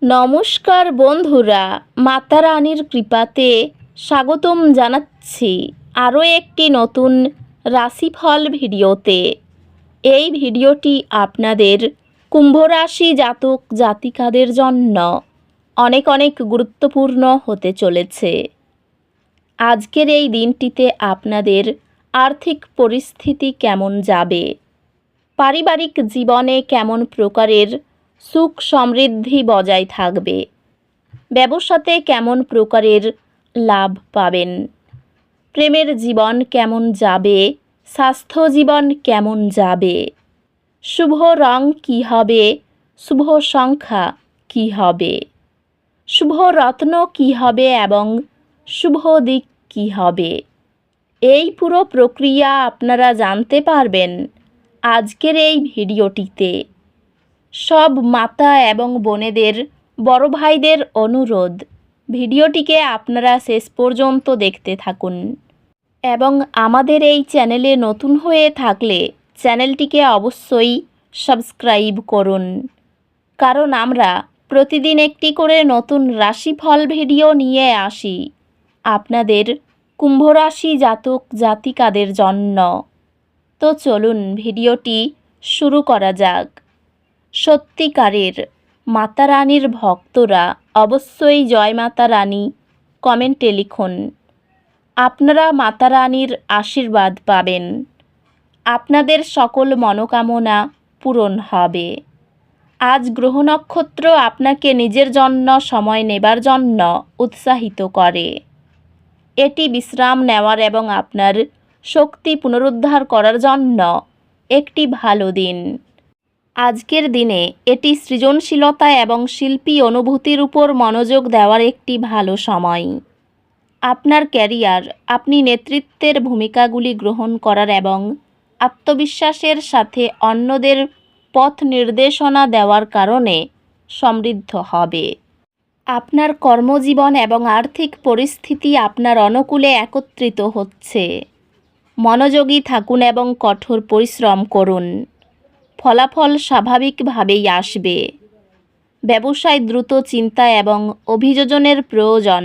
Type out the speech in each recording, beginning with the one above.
নমস্কার বন্ধুরা, মাতা রানীর কৃপাতে স্বাগতম জানাচ্ছি আরও একটি নতুন রাশিফল ভিডিওতে। এই ভিডিওটি আপনাদের কুম্ভ রাশি জাতক জাতিকাদের জন্য অনেক অনেক গুরুত্বপূর্ণ হতে চলেছে। আজকের এই দিনটিতে আপনাদের আর্থিক পরিস্থিতি কেমন যাবে, পারিবারিক জীবনে কেমন প্রকারের সুখ সমৃদ্ধি বজায় থাকবে, ব্যবসাতে কেমন প্রকারের লাভ পাবেন, প্রেমের জীবন কেমন যাবে, স্বাস্থ্য জীবন কেমন যাবে, শুভ রং কী হবে, শুভ সংখ্যা কী হবে, শুভ রত্ন কী হবে এবং শুভ দিক কী হবে, এই পুরো প্রক্রিয়া আপনারা জানতে পারবেন আজকের এই ভিডিওটিতে। সব মাতা এবং বোনেদের, বড় ভাইদের অনুরোধ, ভিডিওটিকে আপনারা শেষ পর্যন্ত দেখতে থাকুন এবং আমাদের এই চ্যানেলে নতুন হয়ে থাকলে চ্যানেলটিকে অবশ্যই সাবস্ক্রাইব করুন, কারণ আমরা প্রতিদিন একটি করে নতুন রাশিফল ভিডিও নিয়ে আসি আপনাদের কুম্ভ রাশি জাতক জাতিকাদের জন্য। তো চলুন ভিডিওটি শুরু করা যাক। সত্যিকারের মাতা রানীর ভক্তরা অবশ্যই জয় মাতা রানী কমেন্টে লিখুন। আপনারা মাতা রানীর আশীর্বাদ পাবেন, আপনাদের সকল মনোকামনা পূরণ হবে। আজ গ্রহ নক্ষত্র আপনাকে নিজের জন্য সময় নেবার জন্য উৎসাহিত করে। এটি বিশ্রাম নেওয়ার এবং আপনার শক্তি পুনরুদ্ধার করার জন্য একটি ভালো দিন। আজকের দিনে এটি সৃজনশীলতা এবং শিল্পী অনুভূতির উপর মনোযোগ দেওয়ার একটি ভালো সময়। আপনার ক্যারিয়ার, আপনি নেতৃত্বের ভূমিকাগুলি গ্রহণ করার এবং আত্মবিশ্বাসের সাথে অন্যদের পথ নির্দেশনা দেওয়ার কারণে সমৃদ্ধ হবে। আপনার কর্মজীবন এবং আর্থিক পরিস্থিতি আপনার অনুকূলে একত্রিত হচ্ছে। মনোযোগী থাকুন এবং কঠোর পরিশ্রম করুন, ফলাফল স্বাভাবিকভাবেই আসবে। ব্যবসায় দ্রুত চিন্তা এবং অভিযোজনের প্রয়োজন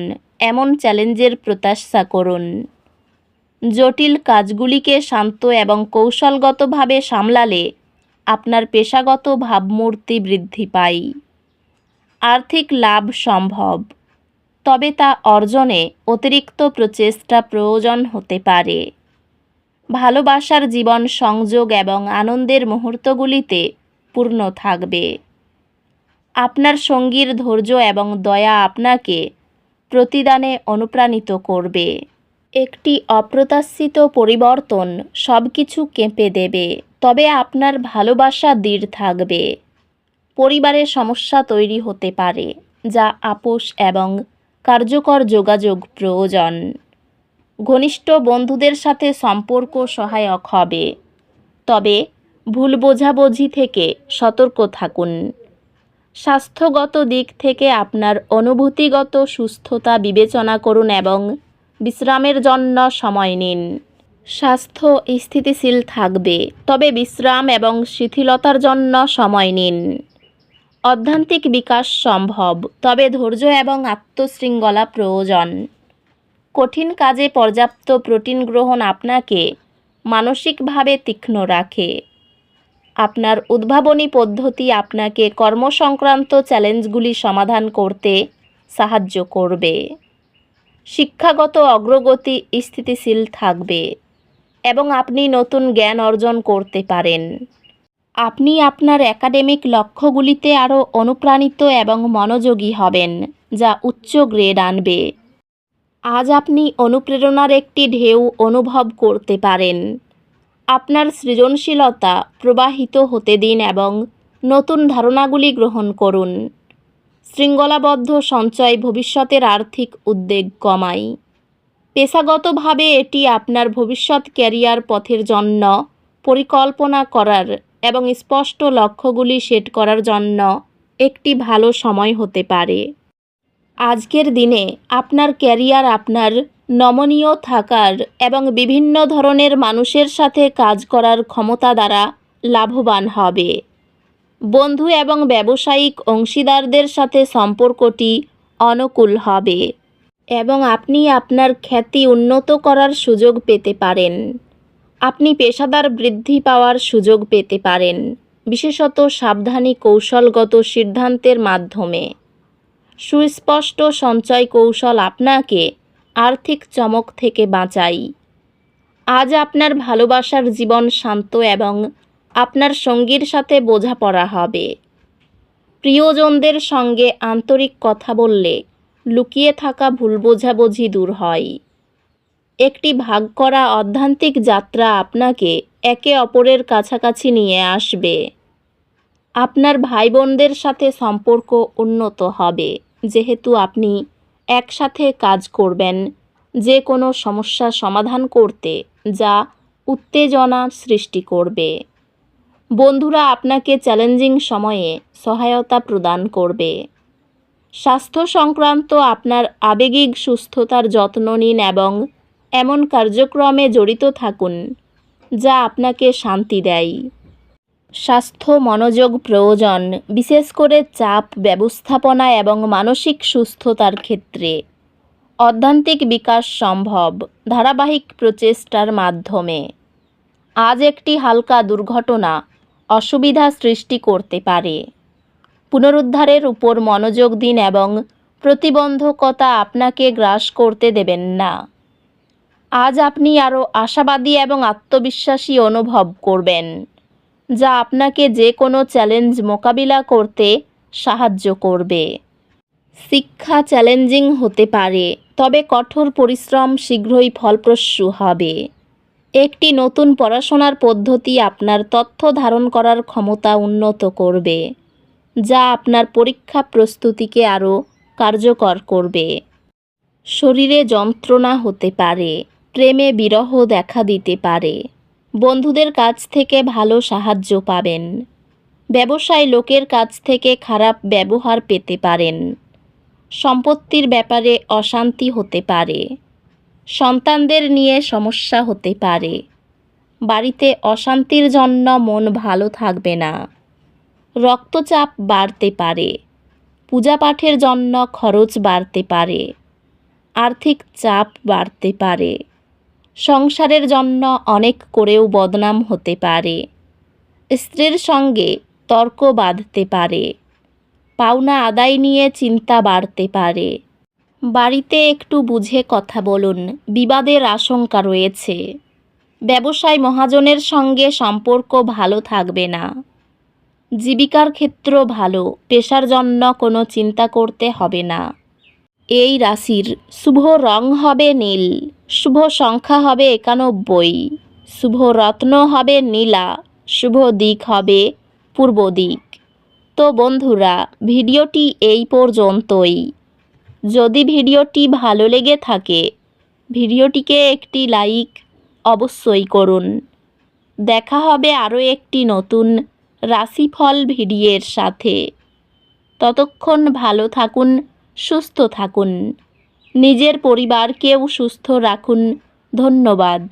এমন চ্যালেঞ্জের প্রত্যাশা করুন। জটিল কাজগুলিকে শান্ত এবং কৌশলগতভাবে সামলালে আপনার পেশাগত ভাবমূর্তি বৃদ্ধি পায়। আর্থিক লাভ সম্ভব, তবে তা অর্জনে অতিরিক্ত প্রচেষ্টা প্রয়োজন হতে পারে। ভালোবাসার জীবন সংযোগ এবং আনন্দের মুহূর্তগুলিতে পূর্ণ থাকবে। আপনার সঙ্গীর ধৈর্য এবং দয়া আপনাকে প্রতিদানে অনুপ্রাণিত করবে। একটি অপ্রত্যাশিত পরিবর্তন সব কিছু কেঁপে দেবে, তবে আপনার ভালোবাসা দৃঢ় থাকবে। পরিবারে সমস্যা তৈরি হতে পারে, যা আপোষ এবং কার্যকর যোগাযোগ প্রয়োজন। ঘনিষ্ঠ বন্ধুদের সাথে সম্পর্ক সহায়ক হবে, তবে ভুল বোঝাবুঝি থেকে সতর্ক থাকুন। স্বাস্থ্যগত দিক থেকে আপনার অনুভূতিগত সুস্থতা বিবেচনা করুন এবং বিশ্রামের জন্য সময় নিন। স্বাস্থ্য স্থিতিশীল থাকবে, তবে বিশ্রাম এবং শিথিলতার জন্য সময় নিন। অধ্যাত্মিক বিকাশ সম্ভব, তবে ধৈর্য এবং আত্মশৃঙ্খলা প্রয়োজন। কঠিন কাজে পর্যাপ্ত প্রোটিন গ্রহণ আপনাকে মানসিকভাবে তীক্ষ্ণ রাখে। আপনার উদ্ভাবনী পদ্ধতি আপনাকে কর্মসংক্রান্ত চ্যালেঞ্জগুলি সমাধান করতে সাহায্য করবে। শিক্ষাগত অগ্রগতি স্থিতিশীল থাকবে এবং আপনি নতুন জ্ঞান অর্জন করতে পারেন। আপনি আপনার একাডেমিক লক্ষ্যগুলিতে আরও অনুপ্রাণিত এবং মনোযোগী হবেন, যা উচ্চ গ্রেড আনবে। আজ আপনি অনুপ্রেরণার একটি ঢেউ অনুভব করতে পারেন। আপনার সৃজনশীলতা প্রবাহিত হতে দিন এবং নতুন ধারণাগুলি গ্রহণ করুন। শৃঙ্খলাবদ্ধ সঞ্চয় ভবিষ্যতের আর্থিক উদ্বেগ কমায়। পেশাগতভাবে এটি আপনার ভবিষ্যৎ ক্যারিয়ার পথের জন্য পরিকল্পনা করার এবং স্পষ্ট লক্ষ্যগুলি সেট করার জন্য একটি ভালো সময় হতে পারে। আজকের দিনে আপনার ক্যারিয়ার আপনার নমনীয় থাকার এবং বিভিন্ন ধরনের মানুষের সাথে কাজ করার ক্ষমতা দ্বারা লাভবান হবে। বন্ধু এবং ব্যবসায়িক অংশীদারদের সাথে সম্পর্কটি অনুকূল হবে এবং আপনি আপনার খ্যাতি উন্নত করার সুযোগ পেতে পারেন। আপনি পেশাদার বৃদ্ধি পাওয়ার সুযোগ পেতে পারেন, বিশেষত সাবধানী কৌশলগত সিদ্ধান্তের মাধ্যমে। সুস্পষ্ট সঞ্চয় কৌশল আপনাকে আর্থিক চমক থেকে বাঁচায়। আজ আপনার ভালোবাসার জীবন শান্ত এবং আপনার সঙ্গীর সাথে বোঝাপড়া হবে। প্রিয়জনদের সঙ্গে আন্তরিক কথা বললে লুকিয়ে থাকা ভুল বোঝাবুঝি দূর হয়। একটি ভাগ করা অধ্যাত্মিক যাত্রা আপনাকে একে অপরের কাছাকাছি নিয়ে আসবে। আপনার ভাই বোনদের সাথে সম্পর্ক উন্নত হবে, যেহেতু আপনি একসাথে কাজ করবেন যে কোনো সমস্যা সমাধান করতে, যা উত্তেজনা সৃষ্টি করবে। বন্ধুরা আপনাকে চ্যালেঞ্জিং সময়ে সহায়তা প্রদান করবে। স্বাস্থ্য সংক্রান্ত আপনার আবেগিক সুস্থতার যত্ন নিন এবং এমন কার্যক্রমে জড়িত থাকুন যা আপনাকে শান্তি দেয়। স্বাস্থ্য মনোযোগ প্রয়োজন, বিশেষ করে চাপ ব্যবস্থাপনা এবং মানসিক সুস্থতার ক্ষেত্রে। অধ্যাত্মিক বিকাশ সম্ভব ধারাবাহিক প্রচেষ্টার মাধ্যমে। আজ একটি হালকা দুর্ঘটনা অসুবিধা সৃষ্টি করতে পারে। পুনরুদ্ধারের উপর মনোযোগ দিন এবং প্রতিবন্ধকতা আপনাকে গ্রাস করতে দেবেন না। আজ আপনি আরও আশাবাদী এবং আত্মবিশ্বাসী অনুভব করবেন, যা আপনাকে যে কোনো চ্যালেঞ্জ মোকাবিলা করতে সাহায্য করবে। শিক্ষা চ্যালেঞ্জিং হতে পারে, তবে কঠোর পরিশ্রম শীঘ্রই ফলপ্রসূ হবে। একটি নতুন পড়াশোনার পদ্ধতি আপনার তথ্য ধারণ করার ক্ষমতা উন্নত করবে, যা আপনার পরীক্ষা প্রস্তুতিকে আরও কার্যকর করবে। শরীরে যন্ত্রণা হতে পারে, প্রেমে বিরহ দেখা দিতে পারে। বন্ধুদের কাছ থেকে ভালো সাহায্য পাবেন। ব্যবসায় লোকের কাছ থেকে খারাপ ব্যবহার পেতে পারেন। সম্পত্তির ব্যাপারে অশান্তি হতে পারে। সন্তানদের নিয়ে সমস্যা হতে পারে। বাড়িতে অশান্তির জন্য মন ভালো থাকবে না। রক্তচাপ বাড়তে পারে। পূজাপাঠের জন্য খরচ বাড়তে পারে। আর্থিক চাপ বাড়তে পারে। সংসারের জন্য অনেক করেও বদনাম হতে পারে। স্ত্রীর সঙ্গে তর্ক বাঁধতে পারে। পাওনা আদায় নিয়ে চিন্তা বাড়তে পারে। বাড়িতে একটু বুঝে কথা বলুন, বিবাদের আশঙ্কা রয়েছে। ব্যবসায় মহাজনের সঙ্গে সম্পর্ক ভালো থাকবে না। জীবিকার ক্ষেত্র ভালো, পেশার জন্য কোনো চিন্তা করতে হবে না। এই রাশির শুভ রং হবে নীল, শুভ সংখ্যা হবে 91, শুভ রত্ন হবে নীলা, শুভ দিক হবে পূর্ব দিক। তো বন্ধুরা, ভিডিওটি এই পর্যন্তই। যদি ভিডিওটি ভালো লেগে থাকে, ভিডিওটিকে একটি লাইক অবশ্যই করুন। দেখা হবে আরও একটি নতুন রাশিফল ভিডিওর সাথে। ততক্ষণ ভালো থাকুন, সুস্থ থাকুন, নিজের পরিবারকেও সুস্থ রাখুন। ধন্যবাদ।